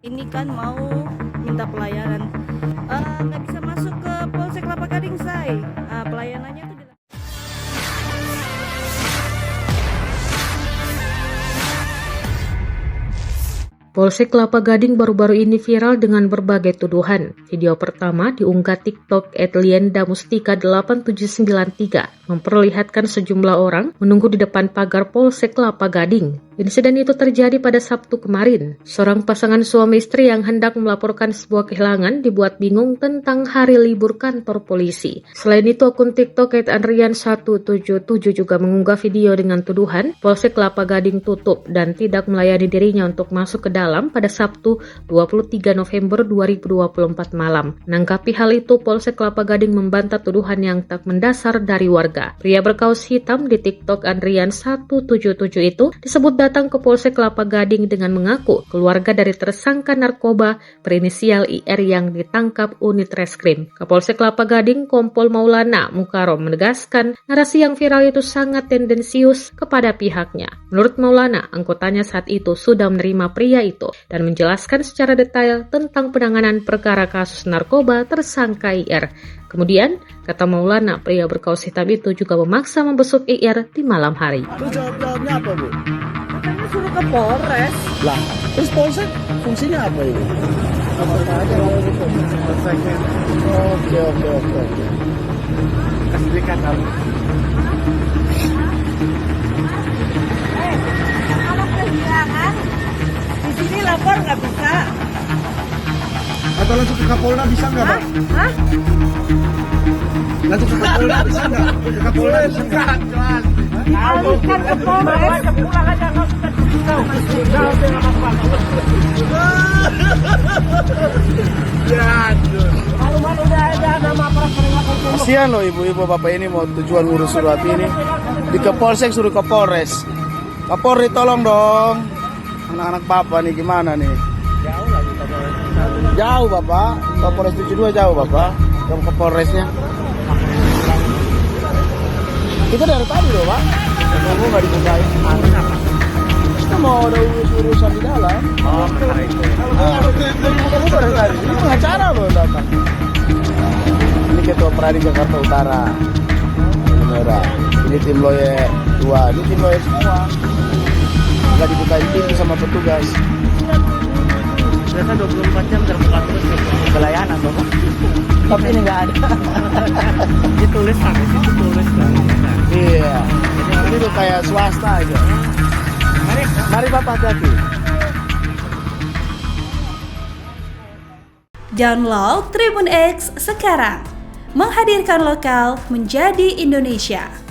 Ini kan mau minta pelayanan, nggak bisa masuk ke Polsek Kelapa Gading, say. Pelayanannya tuh Polsek Kelapa Gading baru-baru ini viral dengan berbagai tuduhan. Video pertama diunggah TikTok @liendamustika8793 memperlihatkan sejumlah orang menunggu di depan pagar Polsek Kelapa Gading. Insiden itu terjadi pada Sabtu kemarin. Seorang pasangan suami istri yang hendak melaporkan sebuah kehilangan dibuat bingung tentang hari libur kantor polisi. Selain itu, akun TikTok @andrian177 juga mengunggah video dengan tuduhan Polsek Kelapa Gading tutup dan tidak melayani dirinya untuk masuk ke dalam pada Sabtu 23 November 2024 malam. Menanggapi hal itu, Polsek Kelapa Gading membantah tuduhan yang tak mendasar dari warga. Pria berkaos hitam di TikTok Andrian177 itu disebut datang ke Polsek Kelapa Gading dengan mengaku keluarga dari tersangka narkoba berinisial IR yang ditangkap unit reskrim. Kapolsek Kelapa Gading Kompol Maulana Mukarom menegaskan narasi yang viral itu sangat tendensius kepada pihaknya. Menurut Maulana, anggotanya saat itu sudah menerima pria itu dan menjelaskan secara detail tentang penanganan perkara kasus narkoba tersangka IR. Kemudian, kata Maulana, pria berkaos hitam itu juga memaksa membesuk IR di malam hari. Terus jawabnya apa, Bu? katanya suruh ke Polres. Lah, terus polsek fungsinya apa ini? Apa aja kalau gitu? Oke. Kasihkan kamu. Kalau kehilangan, di sini lapor nggak bisa. Atau langsung ke Kapolda bisa nggak, Pak? Hah? Langsung ke Kapolda bisa nggak? Ke Kapolda bisa nggak? Dialihkan ke Polres. Pulang aja, nggak usah dikasih Malu-malu udah ada nama perasaan. Kasihan loh ibu-ibu bapak ini mau tujuan ngurus surat ini di ke Polsek suruh ke Polres. Kapolri tolong dong. Anak-anak papa nih gimana nih? Jauh lagi Kapolres. Jauh bapak. Kapolres 72 jauh bapak. Ke Polresnya. Kita dari tadi loh pak. Kamu nggak dibukain. Kita mau ada urusan di dalam. Oh, kamu dari tadi. Ini pengacara loh datang. Ini ketua Peradi Jakarta Utara. Ini merah. Ini tim lawyer 2. Ini tim lawyer semua. Nggak dibukain pintu sama petugas. Biasa 24 jam terbuka terus pelayanan Bapak. Tapi ini nggak ada. Ditulis sampai situ tulis kan. Iya. Ini tuh kayak swasta aja. Mari Bapak hati-hati. Download Tribun X sekarang, menghadirkan lokal menjadi Indonesia.